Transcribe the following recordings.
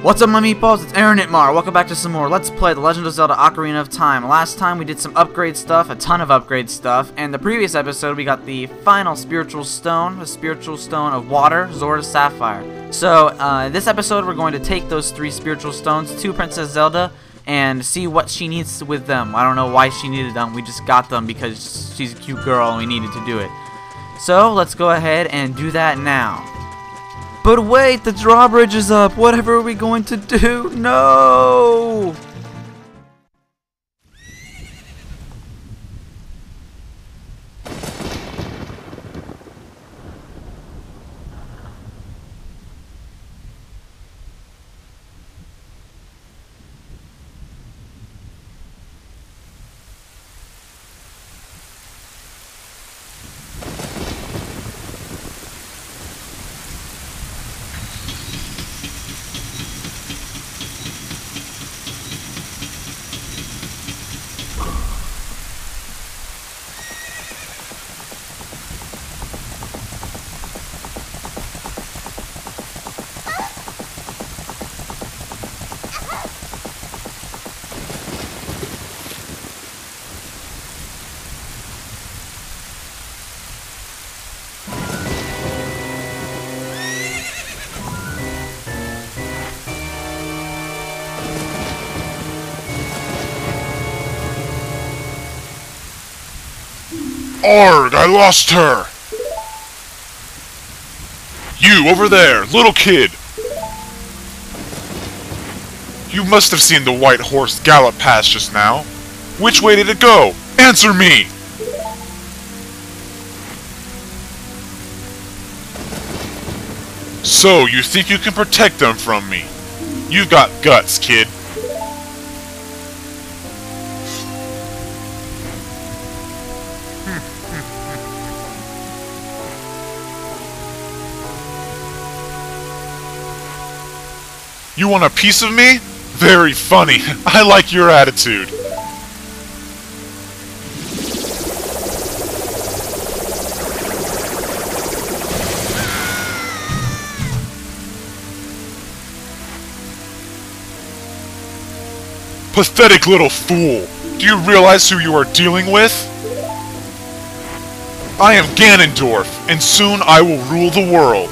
What's up, my meatballs? It's Aaronitmar. Welcome back to some more Let's Play The Legend of Zelda Ocarina of Time. Last time we did some upgrade stuff, a ton of upgrade stuff, and the previous episode we got the final spiritual stone, the spiritual stone of water, Zora's Sapphire. So, this episode we're going to take those 3 spiritual stones to Princess Zelda and see what she needs with them. I don't know why she needed them, we just got them because she's a cute girl and we needed to do it. So, let's go ahead and do that now. But wait, the drawbridge is up. Whatever are we going to do? No! Arg, I lost her! You, over there, little kid! You must have seen the white horse gallop past just now. Which way did it go? Answer me! So, you think you can protect them from me? You've got guts, kid. You want a piece of me? Very funny. I like your attitude. Pathetic little fool. Do you realize who you are dealing with? I am Ganondorf, and soon I will rule the world.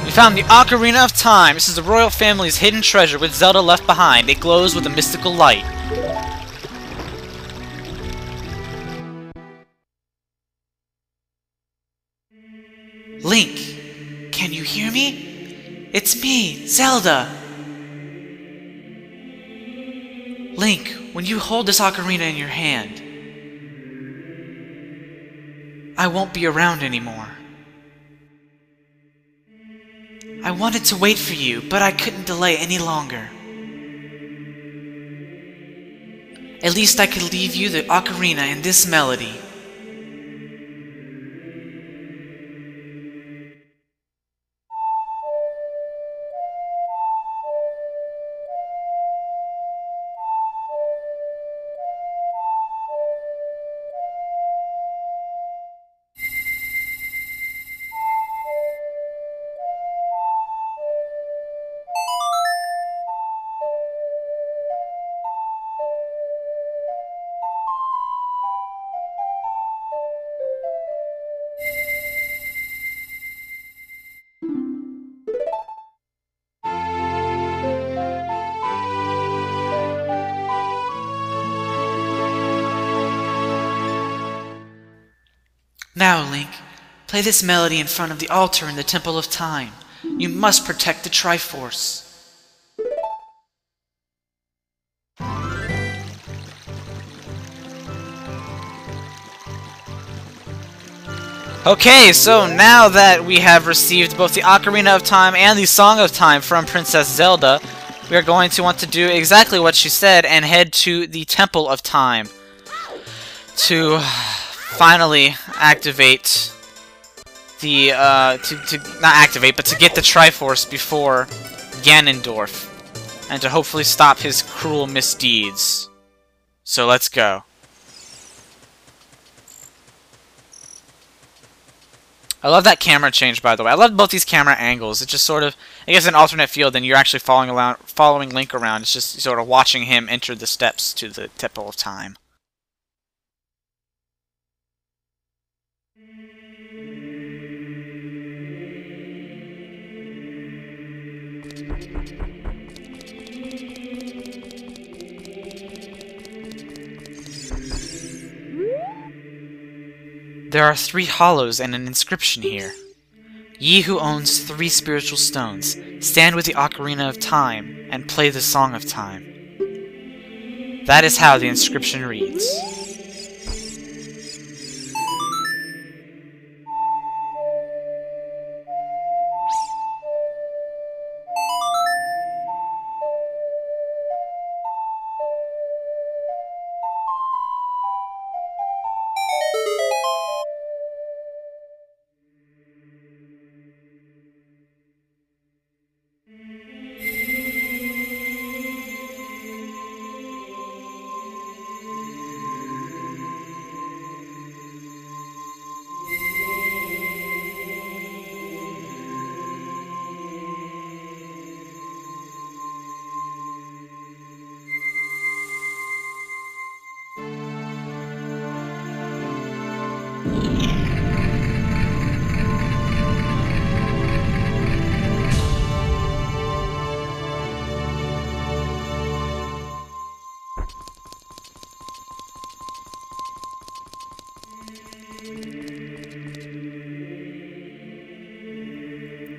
We found the Ocarina of Time. This is the royal family's hidden treasure with Zelda left behind. It glows with a mystical light. Link, can you hear me? It's me, Zelda. Link, when you hold this ocarina in your hand, I won't be around anymore. I wanted to wait for you, but I couldn't delay any longer. At least I could leave you the ocarina and this melody. Now, Link, play this melody in front of the altar in the Temple of Time. You must protect the Triforce. Okay, so now that we have received both the Ocarina of Time and the Song of Time from Princess Zelda, we are going to want to do exactly what she said and head to the Temple of Time to finally activate the, not activate, but to get the Triforce before Ganondorf, and to hopefully stop his cruel misdeeds. So let's go. I love that camera change, by the way. I love both these camera angles. It's just sort of, I guess, an alternate feel than you're actually following Link around. It's just sort of watching him enter the steps to the Temple of Time. There are 3 hollows and an inscription here. Ye who owns 3 spiritual stones, stand with the Ocarina of Time and play the Song of Time. That is how the inscription reads.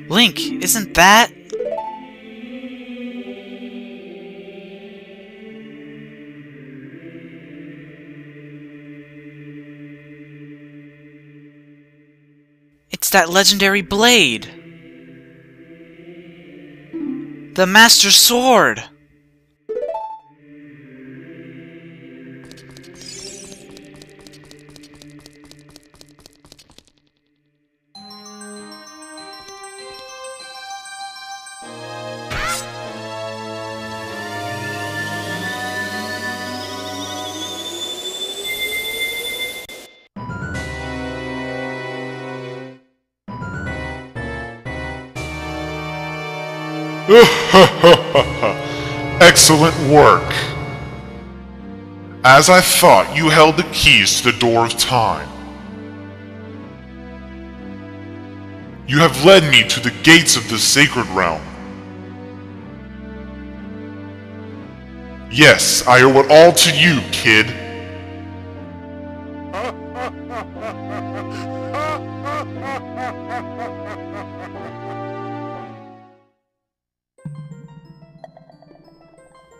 Link, isn't that... It's that legendary blade! The Master Sword! Excellent work. As I thought, you held the keys to the door of time. You have led me to the gates of the sacred realm. Yes, I owe it all to you, kid.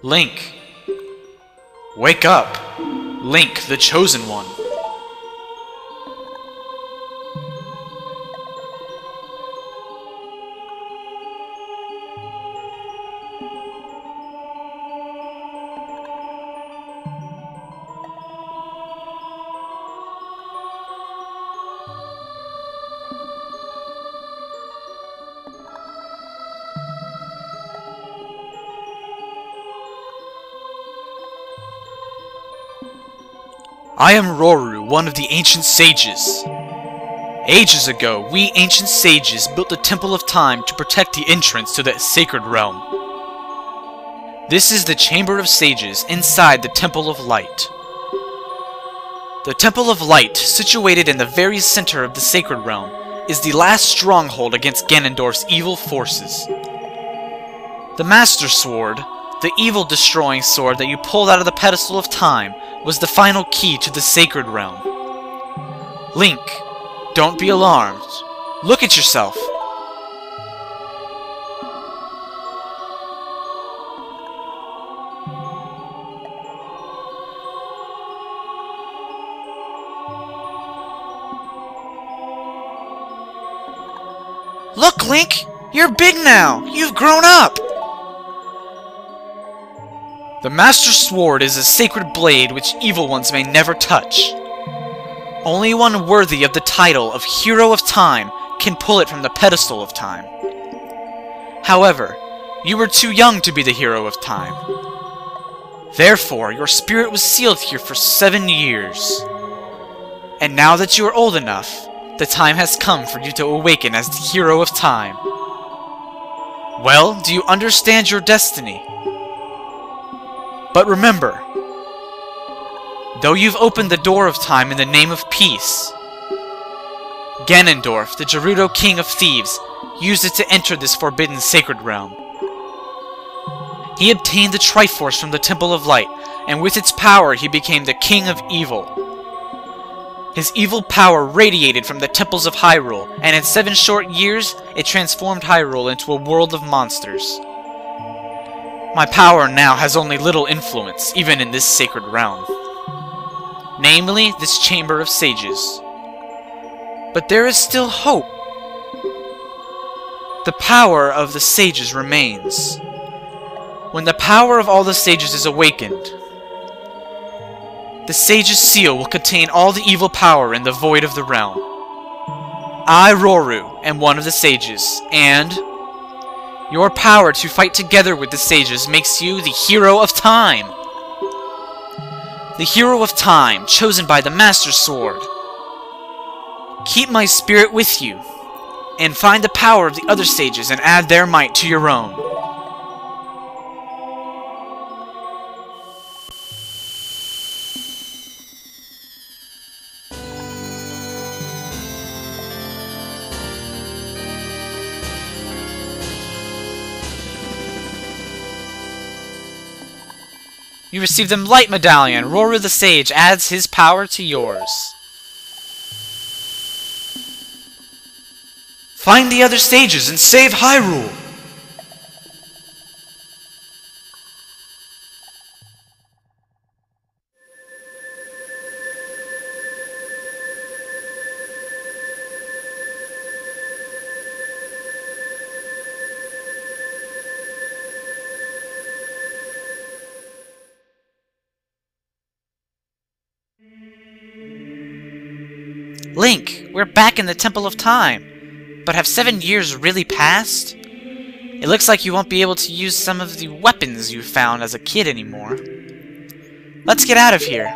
Link. Wake up. Link, the Chosen One. I am Roru, one of the ancient sages. Ages ago, we ancient sages built the Temple of Time to protect the entrance to the sacred realm. This is the Chamber of Sages inside the Temple of Light. The Temple of Light, situated in the very center of the sacred realm, is the last stronghold against Ganondorf's evil forces. The Master Sword, the evil-destroying sword that you pulled out of the pedestal of time, was the final key to the sacred realm. Link, don't be alarmed. Look at yourself. Look, Link! You're big now! You've grown up! The Master Sword is a sacred blade which evil ones may never touch. Only one worthy of the title of Hero of Time can pull it from the pedestal of time. However, you were too young to be the Hero of Time. Therefore, your spirit was sealed here for 7 years. And now that you are old enough, the time has come for you to awaken as the Hero of Time. Well, do you understand your destiny? But remember, though you've opened the door of time in the name of peace, Ganondorf, the Gerudo King of Thieves, used it to enter this forbidden sacred realm. He obtained the Triforce from the Temple of Light, and with its power he became the King of Evil. His evil power radiated from the temples of Hyrule, and in 7 short years, it transformed Hyrule into a world of monsters. My power now has only little influence, even in this sacred realm. Namely, this Chamber of Sages. But there is still hope. The power of the sages remains. When the power of all the sages is awakened, the sage's seal will contain all the evil power in the void of the realm. I, Roru, am one of the sages, and your power to fight together with the sages makes you the Hero of Time. The Hero of Time, chosen by the Master Sword. Keep my spirit with you, and find the power of the other sages and add their might to your own. You receive the Light Medallion. Roru the Sage adds his power to yours. Find the other sages and save Hyrule! Link, we're back in the Temple of Time. But have 7 years really passed? It looks like you won't be able to use some of the weapons you found as a kid anymore. Let's get out of here.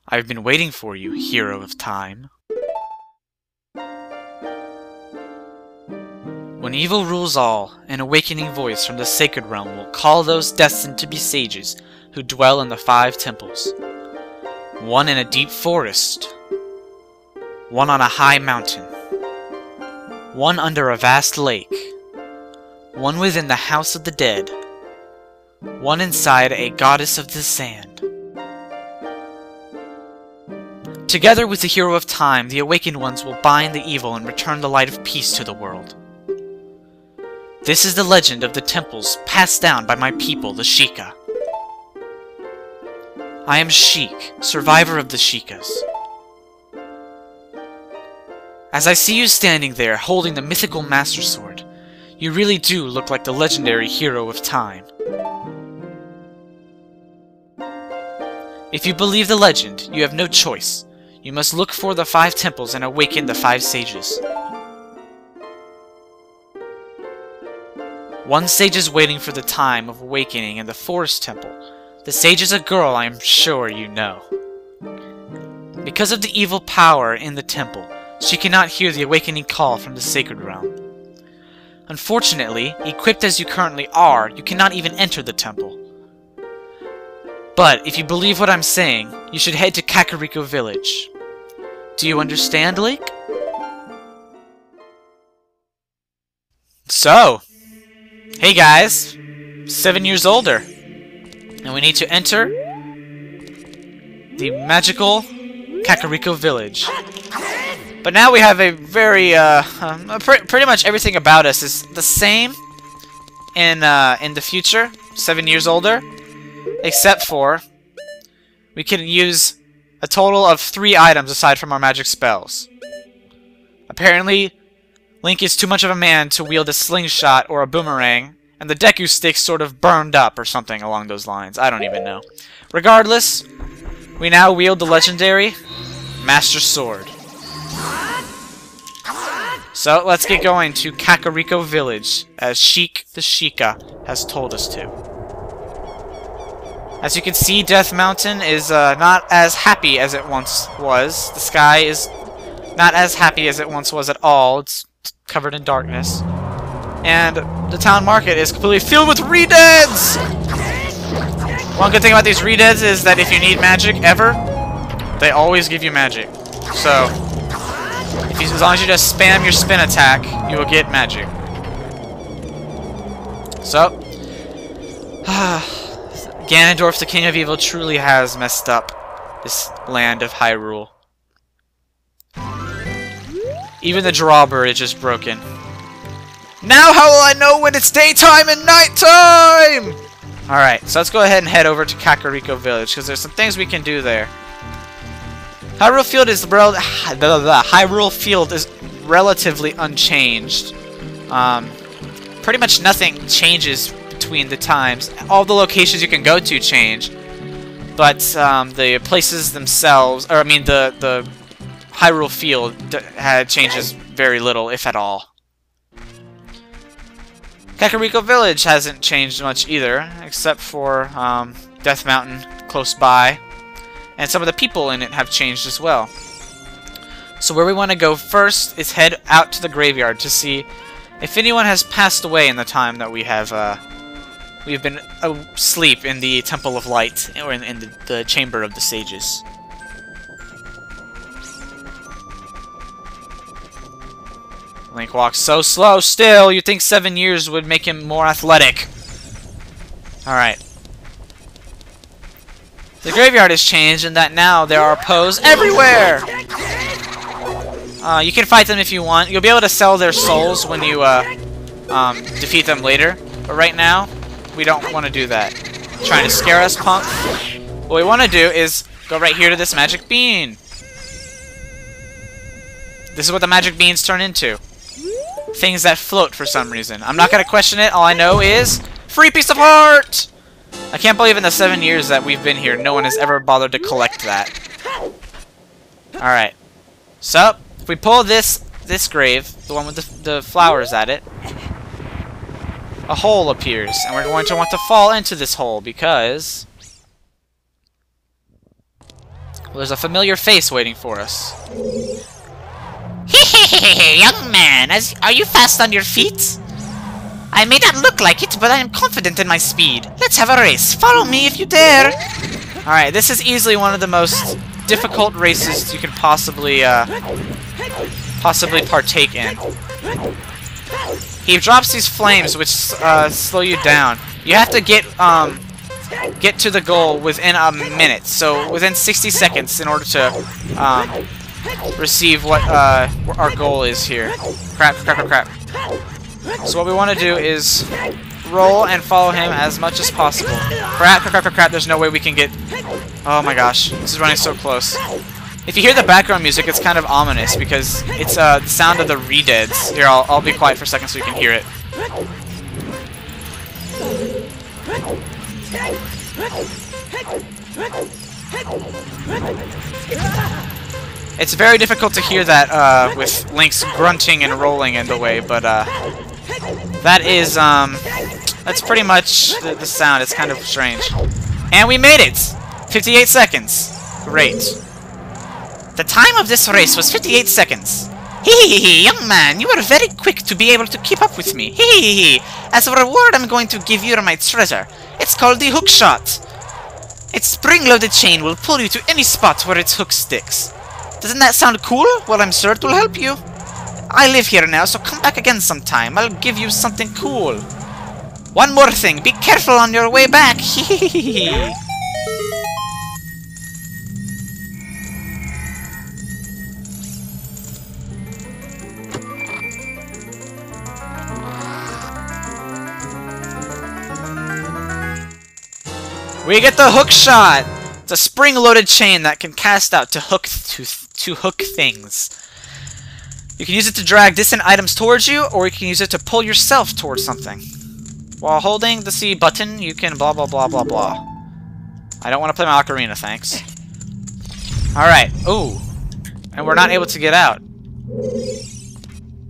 I've been waiting for you, Hero of Time. When evil rules all, an awakening voice from the sacred realm will call those destined to be sages who dwell in the 5 temples. One in a deep forest, one on a high mountain, one under a vast lake, one within the house of the dead, one inside a goddess of the sand. Together with the Hero of Time, the Awakened Ones will bind the evil and return the light of peace to the world. This is the legend of the temples passed down by my people, the Sheikah. I am Sheik, survivor of the Sheikahs. As I see you standing there, holding the mythical Master Sword, you really do look like the legendary Hero of Time. If you believe the legend, you have no choice. You must look for the 5 temples and awaken the 5 sages. One sage is waiting for the time of awakening in the Forest Temple. The sage is a girl I am sure you know. Because of the evil power in the temple, she cannot hear the awakening call from the sacred realm. Unfortunately, equipped as you currently are, you cannot even enter the temple. But if you believe what I'm saying, you should head to Kakariko Village. Do you understand, Link? So, hey guys, 7 years older, and we need to enter the magical Kakariko Village. But now we have a very, pretty much everything about us is the same in the future, 7 years older, except for we can use a total of 3 items aside from our magic spells. Apparently, Link is too much of a man to wield a slingshot or a boomerang, and the Deku stick sort of burned up or something along those lines. I don't even know. Regardless, we now wield the legendary Master Sword. So, let's get going to Kakariko Village, as Sheik the Sheikah has told us to. As you can see, Death Mountain is not as happy as it once was. The sky is not as happy as it once was at all. It's covered in darkness. And the town market is completely filled with Redeads! One good thing about these Redeads is that if you need magic ever, they always give you magic. So, as long as you just spam your spin attack, you will get magic. So, Ganondorf, the King of Evil, truly has messed up this land of Hyrule. Even the drawbridge is just broken. Now how will I know when it's daytime and nighttime? Alright, so let's go ahead and head over to Kakariko Village, because there's some things we can do there. Hyrule Field is relatively unchanged. Pretty much nothing changes between the times. All the locations you can go to change, but the places themselves, or I mean the Hyrule Field changes very little, if at all. Kakariko Village hasn't changed much either, except for Death Mountain close by. And some of the people in it have changed as well. So where we want to go first is head out to the graveyard to see if anyone has passed away in the time that we have we've been asleep in the Temple of Light, or in the Chamber of the Sages. Link walks so slow still, you'd think 7 years would make him more athletic. Alright. The graveyard has changed in that now there are Poes everywhere! You can fight them if you want. You'll be able to sell their souls when you defeat them later. But right now, we don't want to do that. Trying to scare us, punk? What we want to do is go right here to this magic bean. This is what the magic beans turn into. Things that float for some reason. I'm not going to question it. All I know is free piece of heart! I can't believe in the 7 years that we've been here, no one has ever bothered to collect that. Alright. So, if we pull this grave, the one with the flowers at it, a hole appears, and we're going to want to fall into this hole because well, there's a familiar face waiting for us. Hehehehe, young man, are you fast on your feet? I may not look like it, but I am confident in my speed. Let's have a race. Follow me if you dare. Alright, this is easily one of the most difficult races you can possibly partake in. He drops these flames which slow you down. You have to get to the goal within a minute, so within 60 seconds in order to receive what our goal is here. Crap. So what we want to do is roll and follow him as much as possible. Crap, there's no way we can get... Oh my gosh, this is running so close. If you hear the background music, it's kind of ominous because it's the sound of the Redeads. Here, I'll be quiet for a second so you can hear it. It's very difficult to hear that with Link's grunting and rolling in the way, but that is that's pretty much the sound. It's kind of strange. And we made it! 58 seconds. Great. The time of this race was 58 seconds. Hee, young man, you were very quick to be able to keep up with me. Hee. As a reward, I'm going to give you my treasure. It's called the hook shot. Its spring-loaded chain will pull you to any spot where its hook sticks. Doesn't that sound cool? Well, I'm sure it will help you. I live here now, so come back again sometime. I'll give you something cool. One more thing, be careful on your way back. Hee. We get the hook shot! It's a spring-loaded chain that can cast out to hook things. You can use it to drag distant items towards you, or you can use it to pull yourself towards something. While holding the C button, you can blah blah blah blah blah. I don't want to play my ocarina, thanks. Alright, ooh. And we're not able to get out.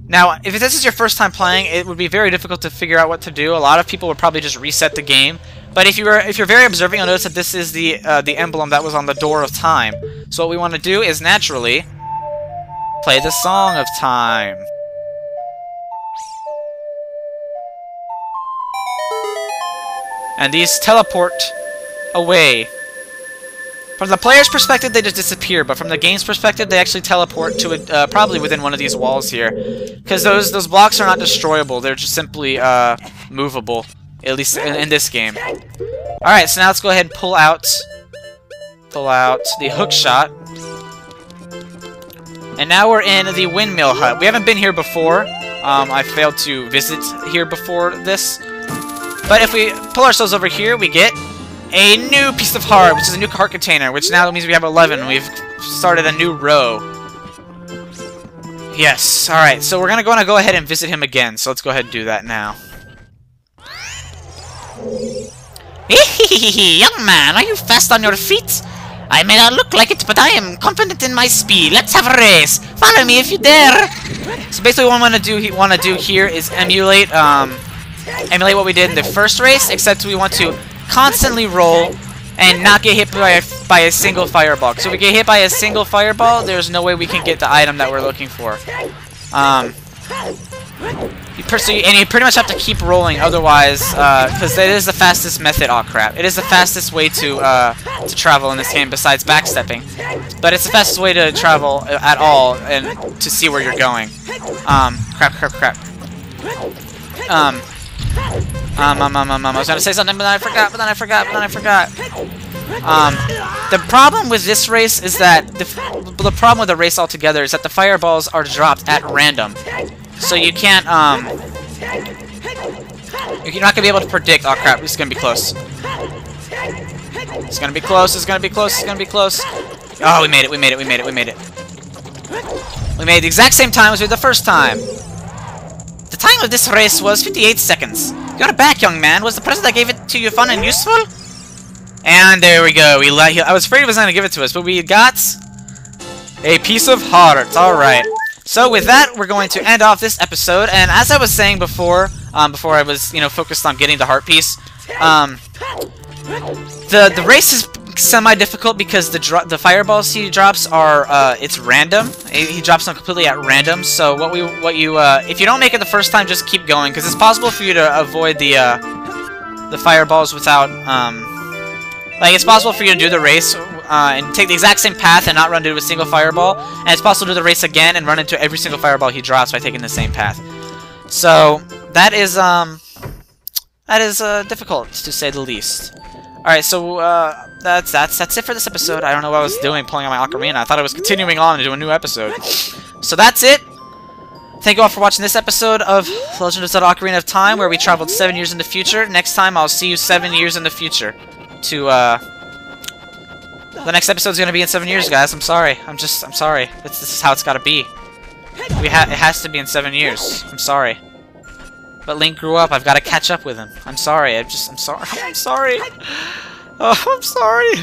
Now, if this is your first time playing, it would be very difficult to figure out what to do. A lot of people would probably just reset the game. But if you're very observing, you'll notice that this is the emblem that was on the Door of Time. So what we want to do is naturally play the Song of Time. And these teleport away. From the player's perspective, they just disappear, but from the game's perspective, they actually teleport to probably within one of these walls here. Because those blocks are not destroyable, they're just simply movable. At least in this game. Alright, so now let's go ahead and pull out the hook shot. And now we're in the windmill hut. We haven't been here before. I failed to visit here before this. But if we pull ourselves over here, we get a new piece of heart, which is a new heart container, which now means we have 11. We've started a new row. Yes, alright, so we're gonna go ahead and visit him again, so let's go ahead and do that now. Young man, are you fast on your feet? I may not look like it, but I am confident in my speed. Let's have a race. Follow me if you dare. So basically what I want to do here is emulate what we did in the first race, except we want to constantly roll and not get hit by a single fireball. So if we get hit by a single fireball, there's no way we can get the item that we're looking for. You pretty much have to keep rolling, otherwise, because it is the fastest method. Oh crap! It is the fastest way to travel in this game, besides backstepping. But it's the fastest way to travel at all and to see where you're going. Crap. I was gonna say something, but then I forgot. The problem with this race is that the problem with the race altogether is that the fireballs are dropped at random. So you can't, you're not gonna be able to predict. Oh crap, this is gonna be close. It's gonna be close. Oh, we made it. We made it the exact same time as we did the first time. The time of this race was 58 seconds. You're back, young man. Was the present I gave it to you fun and useful? And there we go. I was afraid he was gonna give it to us, but we got a piece of heart. Alright. So with that, we're going to end off this episode, and as I was saying before, before I was, focused on getting the heart piece, the race is semi-difficult because the fireballs he drops are, it's random. He drops them completely at random, so if you don't make it the first time, just keep going, because it's possible for you to avoid the fireballs without, it's possible for you to do the race, and take the exact same path and not run into a single fireball, and it's possible to do the race again and run into every single fireball he drops by taking the same path. So that is difficult to say the least. All right, so that's it for this episode. I don't know what I was doing pulling out my ocarina. I thought I was continuing on to do a new episode. So that's it. Thank you all for watching this episode of The Legend of Zelda Ocarina of Time, where we traveled 7 years in the future. Next time, I'll see you 7 years in the future to the next episode's gonna be in 7 years, guys. I'm sorry. I'm sorry. This is how it's gotta be. It has to be in 7 years. I'm sorry. But Link grew up. I've got to catch up with him. I'm sorry. I'm sorry. I'm sorry. Oh, I'm sorry.